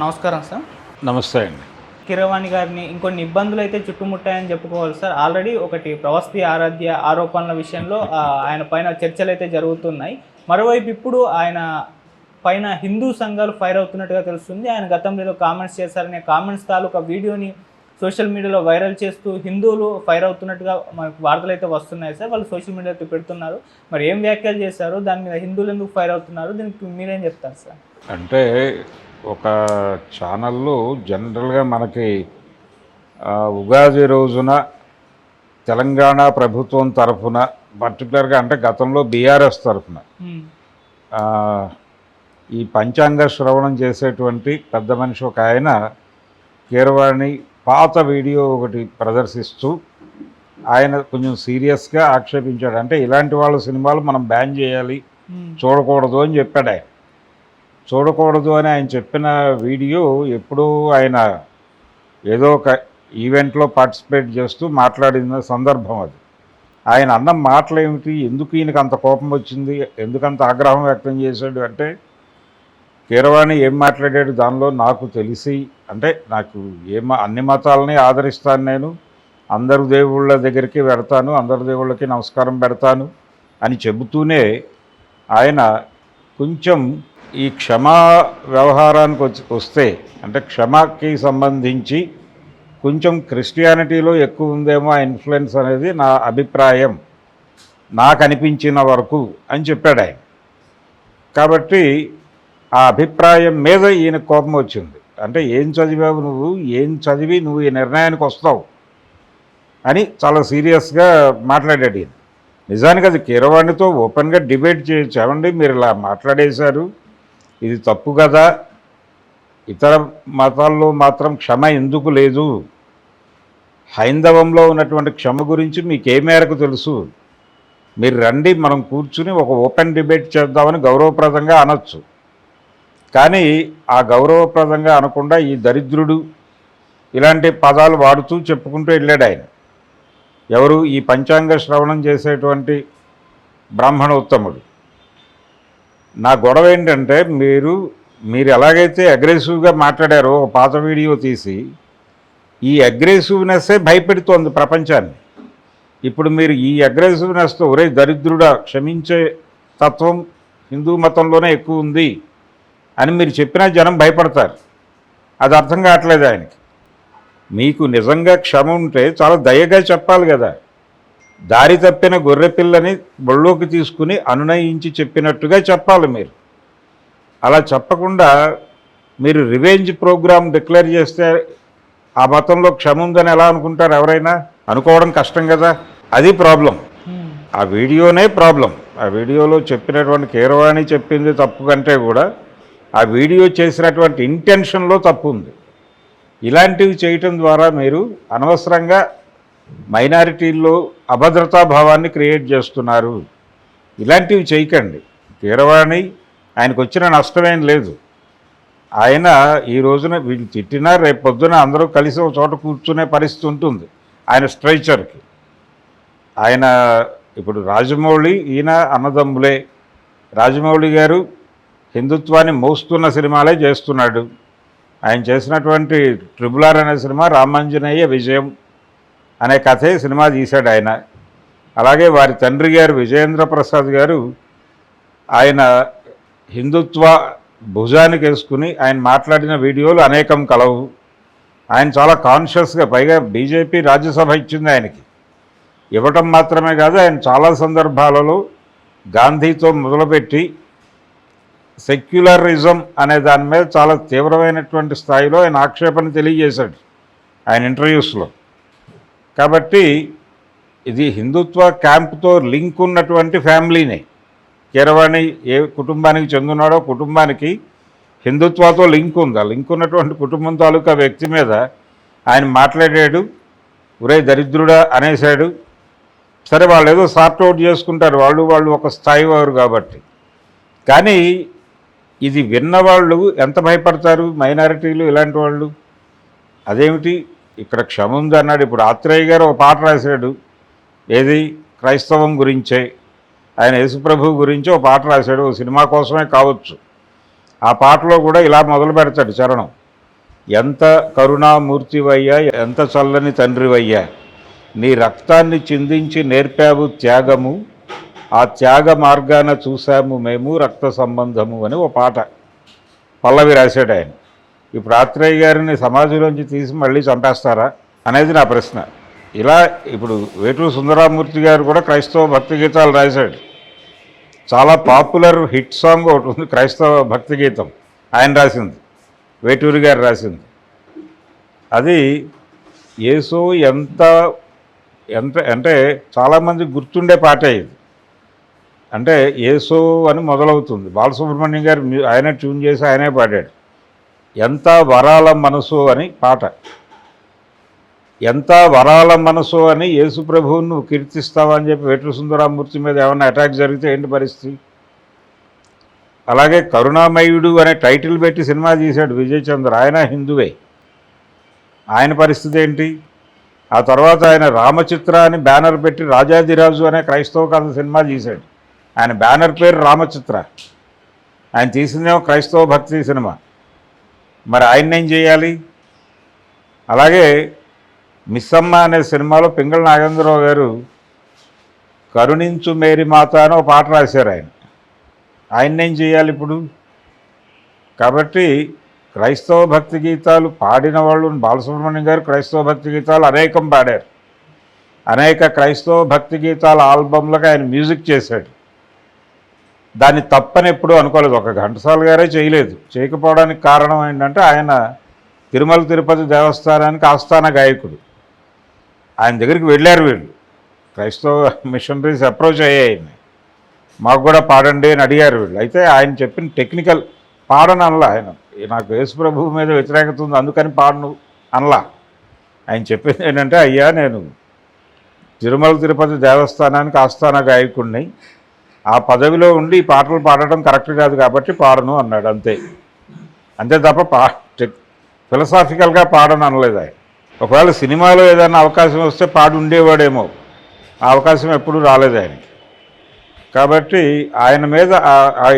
నమస్కారం సార్. నమస్తే అండి. కీరవాణి గారిని ఇంకొన్ని ఇబ్బందులు అయితే చుట్టుముట్టాయని చెప్పుకోవాలి సార్. ఆల్రెడీ ఒకటి ప్రవస్తి ఆరాధ్య ఆరోపణల విషయంలో ఆయన పైన చర్చలు అయితే జరుగుతున్నాయి. మరోవైపు ఇప్పుడు ఆయన పైన హిందూ సంఘాలు ఫైర్ అవుతున్నట్టుగా తెలుస్తుంది. ఆయన గతంలో ఏదో కామెంట్స్ చేశారనే కామెంట్స్ తాలూకా వీడియోని సోషల్ మీడియాలో వైరల్ చేస్తూ హిందువులు ఫైర్ అవుతున్నట్టుగా మనకు వార్తలు అయితే వస్తున్నాయి సార్. వాళ్ళు సోషల్ మీడియాలో పెడుతున్నారు. మరి ఏం వ్యాఖ్యలు చేశారు, దాని మీద హిందువులు ఎందుకు ఫైర్ అవుతున్నారు, దీనికి మీరేం చెప్తారు సార్? అంటే ఒక ఛానల్లో జనరల్గా మనకి ఉగాది రోజున తెలంగాణ ప్రభుత్వం తరఫున పర్టికులర్గా అంటే గతంలో బీఆర్ఎస్ తరఫున ఈ పంచాంగ శ్రవణం చేసేటువంటి పెద్ద మనిషి ఒక ఆయన కీరవాణి పాత వీడియో ఒకటి ప్రదర్శిస్తూ ఆయన కొంచెం సీరియస్గా ఆక్షేపించాడు. అంటే ఇలాంటి వాళ్ళ సినిమాలు మనం బ్యాన్ చేయాలి, చూడకూడదు అని చెప్పాడు. ఆయన చూడకూడదు అని ఆయన చెప్పిన వీడియో ఎప్పుడూ ఆయన ఏదో ఒక ఈవెంట్లో పార్టిసిపేట్ చేస్తూ మాట్లాడిన సందర్భం అది. ఆయన అన్న మాటలు ఏమిటి, ఎందుకు ఈయనకు అంత కోపం వచ్చింది, ఎందుకంత ఆగ్రహం వ్యక్తం చేశాడు అంటే, కీరవాణి ఏం మాట్లాడాడు దానిలో నాకు తెలిసి, అంటే నాకు అన్ని మతాలని ఆదరిస్తాను, నేను అందరు దేవుళ్ళ దగ్గరికి వెడతాను, అందరు దేవుళ్ళకి నమస్కారం పెడతాను అని చెబుతూనే ఆయన కొంచెం ఈ క్షమా వ్యవహారానికి వస్తే అంటే క్షమకి సంబంధించి కొంచెం క్రిస్టియానిటీలో ఎక్కువ ఉందేమో ఆ ఇన్ఫ్లుయెన్స్ అనేది నా అభిప్రాయం, నాకు అనిపించిన వరకు అని చెప్పాడు ఆయన. కాబట్టి ఆ అభిప్రాయం మీద ఈయన కోపం వచ్చింది. అంటే ఏం చదివావు నువ్వు, ఏం చదివి నువ్వు ఈ నిర్ణయానికి వస్తావు అని చాలా సీరియస్గా మాట్లాడాడు ఈయన. నిజానికి అది కీరవాణితో ఓపెన్గా డిబేట్ చేయొచ్చు. ఏమండి మీరు ఇలా మాట్లాడేశారు, ఇది తప్పు కదా, ఇతర మతాల్లో మాత్రం క్షమ ఎందుకు లేదు, హైందవంలో ఉన్నటువంటి క్షమ గురించి మీకు ఏ మేరకు తెలుసు, మీరు రండి మనం కూర్చుని ఒక ఓపెన్ డిబేట్ చేద్దామని గౌరవప్రదంగా అనొచ్చు. కానీ ఆ గౌరవప్రదంగా అనకుండా ఈ దరిద్రుడు ఇలాంటి పదాలు వాడుతూ చెప్పుకుంటూ వెళ్ళాడు ఆయన. ఎవరు, ఈ పంచాంగ శ్రవణం చేసేటువంటి బ్రాహ్మణోత్తముడు. నా గొడవ ఏంటంటే, మీరు ఎలాగైతే అగ్రెసివ్గా మాట్లాడారో ఒక పాత వీడియో తీసి, ఈ అగ్రెసివ్నెస్సే భయపెడుతోంది ప్రపంచాన్ని. ఇప్పుడు మీరు ఈ అగ్రెసివ్నెస్తో ఒరే దరిద్రుడా, క్షమించే తత్వం హిందూ మతంలోనే ఎక్కువ ఉంది అని మీరు చెప్పినా జనం భయపడతారు. అది అర్థం కావట్లేదు ఆయనకి. మీకు నిజంగా క్షమ ఉంటే చాలా దయగా చెప్పాలి కదా. దారి తప్పిన గొర్రెపిల్లని బొళ్ళోకి తీసుకుని అనునయించి చెప్పినట్టుగా చెప్పాలి మీరు. అలా చెప్పకుండా మీరు రివెంజ్ ప్రోగ్రామ్ డిక్లేర్ చేస్తే ఆ మతంలో క్షమ ఉందని ఎలా అనుకుంటారు ఎవరైనా? అనుకోవడం కష్టం కదా. అది ప్రాబ్లం. ఆ వీడియోనే ప్రాబ్లం. ఆ వీడియోలో చెప్పినటువంటి కీరవాణి చెప్పింది తప్పు కంటే కూడా ఆ వీడియో చేసినటువంటి ఇంటెన్షన్లో తప్పు ఉంది. ఇలాంటివి చేయటం ద్వారా మీరు అనవసరంగా మైనారిటీల్లో అభద్రతా భావాన్ని క్రియేట్ చేస్తున్నారు. ఇలాంటివి చేయకండి. కీరవాణి ఆయనకు వచ్చిన నష్టమేం లేదు. ఆయన ఈ రోజున వీళ్ళు తిట్టినా రేపు పొద్దున అందరూ కలిసి ఒక చోట కూర్చునే పరిస్థితి ఉంటుంది ఆయన స్ట్రైచర్కి. ఆయన ఇప్పుడు రాజమౌళి ఈయన అన్నదమ్ములే. రాజమౌళి గారు హిందుత్వాన్ని మోస్తున్న సినిమాలే చేస్తున్నాడు. ఆయన చేసినటువంటి RRR అనే సినిమా రామాంజనేయ విజయం అనే కథే సినిమా తీశాడు ఆయన. అలాగే వారి తండ్రి గారు విజయేంద్ర ప్రసాద్ గారు ఆయన హిందుత్వ భుజానికి వేసుకుని ఆయన మాట్లాడిన వీడియోలు అనేకం కలవు. ఆయన చాలా కాన్షియస్గా, పైగా బీజేపీ రాజ్యసభ ఇచ్చింది ఆయనకి. ఇవ్వటం మాత్రమే కాదు, ఆయన చాలా సందర్భాలలో గాంధీతో మొదలుపెట్టి సెక్యులరిజం అనే దాని మీద చాలా తీవ్రమైనటువంటి స్థాయిలో ఆయన ఆక్షేపణ తెలియజేశాడు ఆయన ఇంటర్వ్యూస్లో. కాబట్టి ఇది హిందుత్వ క్యాంపుతో లింక్ ఉన్నటువంటి ఫ్యామిలీనే. కీరవాణి ఏ కుటుంబానికి చెందున్నాడో కుటుంబానికి హిందుత్వతో లింక్ ఉంది. ఆ లింక్ ఉన్నటువంటి కుటుంబం తాలూకా వ్యక్తి మీద ఆయన మాట్లాడాడు, ఒరే దరిద్రుడా అనేశాడు. సరే, వాళ్ళు ఏదో సార్ట్అవుట్ చేసుకుంటారు, వాళ్ళు ఒక స్థాయి వారు కాబట్టి. కానీ ఇది విన్నవాళ్ళు ఎంత భయపడతారు, మైనారిటీలు ఇలాంటి వాళ్ళు. అదేమిటి ఇక్కడ క్షమ ఉంది అన్నాడు. ఇప్పుడు ఆత్రేయ గారు ఒక పాట రాశాడు, ఏది క్రైస్తవం గురించే. ఆయన యేసుప్రభు గురించి ఒక పాట రాశాడు, సినిమా కోసమే కావచ్చు. ఆ పాటలో కూడా ఇలా మొదలు పెడతాడు చరణం, ఎంత కరుణామూర్తివయ్యా, ఎంత చల్లని తండ్రివయ్యా, నీ రక్తాన్ని చిందించి నేర్పావు త్యాగము, ఆ త్యాగ మార్గాన చూశాము మేము రక్త సంబంధము అని ఓ పాట పల్లవి రాశాడు ఆయన. ఇప్పుడు ఆత్రేయ గారిని సమాజంలోంచి తీసి మళ్ళీ చంపేస్తారా అనేది నా ప్రశ్న. ఇలా ఇప్పుడు వేటూరు సుందరరామూర్తి గారు కూడా క్రైస్తవ భక్తి గీతాలు రాశాడు. చాలా పాపులర్ హిట్ సాంగ్ ఒకటి ఉంది, క్రైస్తవ భక్తి గీతం, ఆయన రాసింది, వేటూరు గారు రాసింది. అది యేసు ఎంత ఎంత అంటే చాలామంది గుర్తుండే పాటే ఇది. అంటే యేసు అని మొదలవుతుంది. బాలసుబ్రహ్మణ్యం గారు ఆయన ట్యూన్ చేసి ఆయనే పాడాడు. ఎంత వరాల మనసు అని పాట. ఎంత వరాల మనసు అని యేసు ప్రభువును నువ్వు కీర్తిస్తావా అని చెప్పి వేటూరు సుందరరామూర్తి మీద ఏమన్నా అటాక్ జరిగితే ఏంటి పరిస్థితి? అలాగే కరుణామయుడు అనే టైటిల్ పెట్టి సినిమా తీశాడు విజయ్ చంద్ర, ఆయన హిందువే. ఆయన పరిస్థితి ఏంటి? ఆ తర్వాత ఆయన రామచిత్ర అని బ్యానర్ పెట్టి రాజాదిరాజు అనే క్రైస్తవ కథ సినిమా తీశాడు. ఆయన బ్యానర్ పేరు రామచిత్ర, ఆయన తీసిందేమో క్రైస్తవ భక్తి సినిమా. మరి ఆయన్నేం చేయాలి? అలాగే మిస్సమ్మ అనే సినిమాలో పింగళ నాగేంద్రరావు గారు కరుణించు మేరీ మాత అని ఒక పాట రాశారు. ఆయన్నేం చేయాలి ఇప్పుడు? కాబట్టి క్రైస్తవ భక్తి గీతాలు పాడిన వాళ్ళు, బాలసుబ్రహ్మణ్యం గారు క్రైస్తవ భక్తి గీతాలు అనేకం పాడారు. అనేక క్రైస్తవ భక్తి గీతాల ఆల్బంలకు ఆయన మ్యూజిక్ చేశాడు. దాన్ని తప్పని ఎప్పుడూ అనుకోలేదు. ఒక ఘంటసాల గారే చేయలేదు. చేయకపోవడానికి కారణం ఏంటంటే ఆయన తిరుమల తిరుపతి దేవస్థానానికి ఆస్థాన గాయకుడు. ఆయన దగ్గరికి వెళ్ళారు వీళ్ళు, క్రైస్తవ మిషనరీస్ అప్రోచ్ అయ్యాయి, మాకు కూడా పాడండి అని అడిగారు వీళ్ళు. అయితే ఆయన చెప్పిన టెక్నికల్ పాడను అనలా. ఆయన నాకు యేసు ప్రభువు మీద వ్యతిరేకత ఉంది అందుకని పాడను అనలా. ఆయన చెప్పింది ఏంటంటే, అయ్యా నేను తిరుమల తిరుపతి దేవస్థానానికి ఆస్థాన గాయకుడిని, ఆ పదవిలో ఉండి ఈ పాటలు పాడటం కరెక్ట్ కాదు కాబట్టి పాడను అన్నాడు. అంతే అంతే తప్ప ఫిలసాఫికల్గా పాడను అనలేదు ఆయన. ఒకవేళ సినిమాలో ఏదైనా అవకాశం వస్తే పాడి ఉండేవాడేమో, ఆ అవకాశం ఎప్పుడూ రాలేదు ఆయనకి. కాబట్టి ఆయన మీద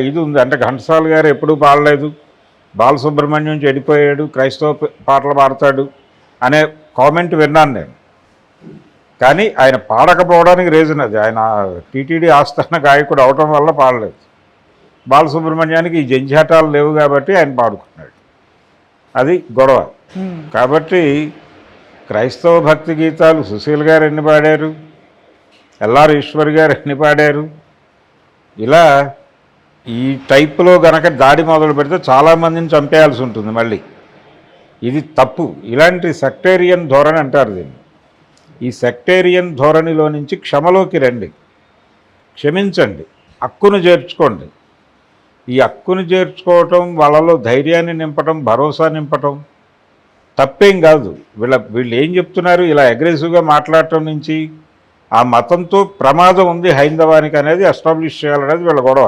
ఇది ఉంది. అంటే ఘంటసాల గారు ఎప్పుడూ పాడలేదు, బాలసుబ్రహ్మణ్యం చెడిపోయాడు, క్రైస్తవ పాటలు పాడతాడు అనే కామెంట్ విన్నాను నేను. కానీ ఆయన పాడకపోవడానికి రీజన్ అది, ఆయన టీటీడీ ఆస్థాన గాయకుడు అవటం వల్ల పాడలేదు. బాలసుబ్రహ్మణ్యానికి ఈ జంఝాటాలు లేవు కాబట్టి ఆయన పాడుకున్నాడు, అది గొడవ. కాబట్టి క్రైస్తవ భక్తి గీతాలు సుశీల్ గారు ఎన్ని పాడారు, ఎల్ఆర్ ఈశ్వర్ గారు ఎన్ని పాడారు. ఇలా ఈ టైపులో గనక దాడి మొదలు పెడితే చాలామందిని చంపేయాల్సి ఉంటుంది మళ్ళీ. ఇది తప్పు. ఇలాంటి సెక్టేరియన్ ధోరణి అంటారు దీన్ని. ఈ సెక్టేరియన్ ధోరణిలో నుంచి క్షమలోకి రండి, క్షమించండి, హక్కును చేర్చుకోండి. ఈ హక్కును చేర్చుకోవటం, వాళ్ళలో ధైర్యాన్ని నింపటం, భరోసా నింపటం తప్పేం కాదు. వీళ్ళు ఏం చెప్తున్నారు, ఇలా అగ్రెసివ్గా మాట్లాడటం నుంచి ఆ మతంతో ప్రమాదం ఉంది హైందవానికి అనేది ఎస్టాబ్లిష్ చేయాలనేది వీళ్ళ గొడవ.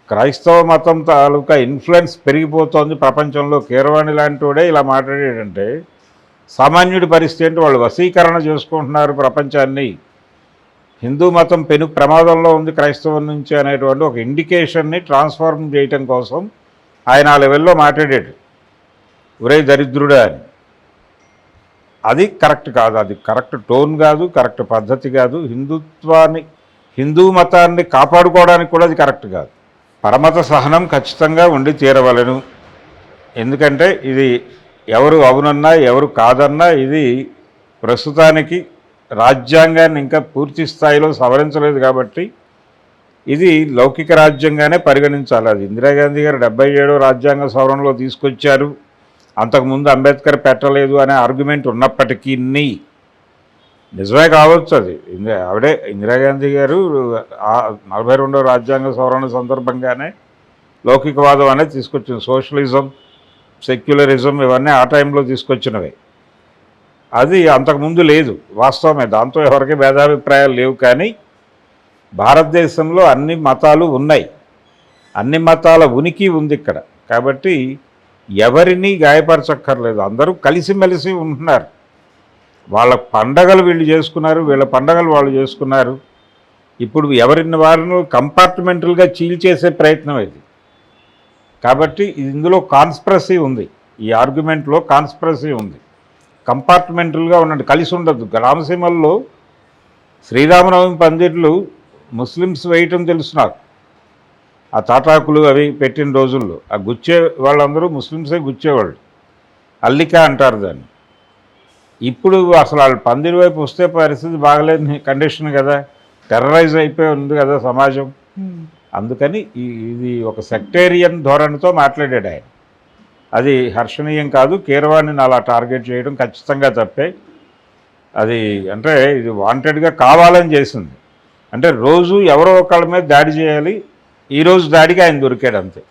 క్రైస్తవ మతం తాలూకా ఇన్ఫ్లుయెన్స్ పెరిగిపోతోంది ప్రపంచంలో. కీరవాణి లాంటి వాడే ఇలా మాట్లాడాడంటే సామాన్యుడి పరిస్థితి ఏంటి? వాళ్ళు వశీకరణ చేసుకుంటున్నారు ప్రపంచాన్ని. హిందూ మతం పెను ప్రమాదంలో ఉంది క్రైస్తవం నుంచి అనేటువంటి ఒక ఇండికేషన్ని ట్రాన్స్ఫార్మ్ చేయటం కోసం ఆయన ఆ లెవెల్లో మాట్లాడాడు, ఒరే దరిద్రుడా అని. అది కరెక్ట్ కాదు, అది కరెక్ట్ టోన్ కాదు, కరెక్ట్ పద్ధతి కాదు. హిందూ మతాన్ని కాపాడుకోవడానికి కూడా అది కరెక్ట్ కాదు. పరమత సహనం ఖచ్చితంగా ఉండి తీరవలను. ఎందుకంటే ఇది ఎవరు అవునన్నా ఎవరు కాదన్నా ఇది ప్రస్తుతానికి రాజ్యాంగాన్ని ఇంకా పూర్తి స్థాయిలో సవరించలేదు కాబట్టి ఇది లౌకిక రాజ్యంగానే పరిగణించాలి. అది ఇందిరాగాంధీ గారు 77వ రాజ్యాంగ సవరణలో తీసుకొచ్చారు, అంతకుముందు అంబేద్కర్ పెట్టలేదు అనే ఆర్గ్యుమెంట్ ఉన్నప్పటికీ నిజమే కావచ్చు. అది ఆవిడే ఇందిరాగాంధీ గారు 42వ రాజ్యాంగ సవరణ సందర్భంగానే లౌకికవాదం అనేది తీసుకొచ్చింది. సోషలిజం, సెక్యులరిజం ఇవన్నీ ఆ టైంలో తీసుకొచ్చినవే. అది అంతకుముందు లేదు, వాస్తవమే. దాంతో ఎవరికి భేదాభిప్రాయాలు లేవు. కానీ భారతదేశంలో అన్ని మతాలు ఉన్నాయి, అన్ని మతాల ఉనికి ఉంది ఇక్కడ. కాబట్టి ఎవరిని గాయపరచక్కర్లేదు, అందరూ కలిసిమెలిసి ఉంటున్నారు. వాళ్ళ పండగలు వీళ్ళు చేసుకున్నారు, వీళ్ళ పండగలు వాళ్ళు చేసుకున్నారు. ఇప్పుడు ఎవరిని వారిని కంపార్ట్మెంటల్గా చీల్చేసే ప్రయత్నం ఇది. కాబట్టి ఇందులో కాన్స్పిరసీ ఉంది. ఈ ఆర్గ్యుమెంట్లో కాన్స్పిరసీ ఉంది. కంపార్ట్మెంటల్గా ఉండండి, కలిసి ఉండద్దు. రామసీమల్లో శ్రీరామనవమి పందిర్లు ముస్లిమ్స్ వేయటం తెలుసు నాకు. ఆ తాటాకులు అవి పెట్టిన రోజుల్లో ఆ గుచ్చే వాళ్ళందరూ ముస్లిమ్సే గుచ్చేవాళ్ళు. అల్లిక అంటారు దాన్ని. ఇప్పుడు అసలు వాళ్ళు పందిరి వైపు వస్తే పరిస్థితి బాగలేని కండిషన్ కదా, టెర్రరైజ్ అయిపోయి ఉంది కదా సమాజం. అందుకని ఇది ఒక సెక్టేరియన్ ధోరణితో మాట్లాడాడు ఆయన. అది హర్షణీయం కాదు. కీరవాణిని అలా టార్గెట్ చేయడం ఖచ్చితంగా తప్పే. అది అంటే ఇది వాంటెడ్గా కావాలని చేసింది. అంటే రోజు ఎవరో ఒకళ్ళ మీద దాడి చేయాలి, ఈరోజు దాడికి ఆయన దొరికాడు అంతే.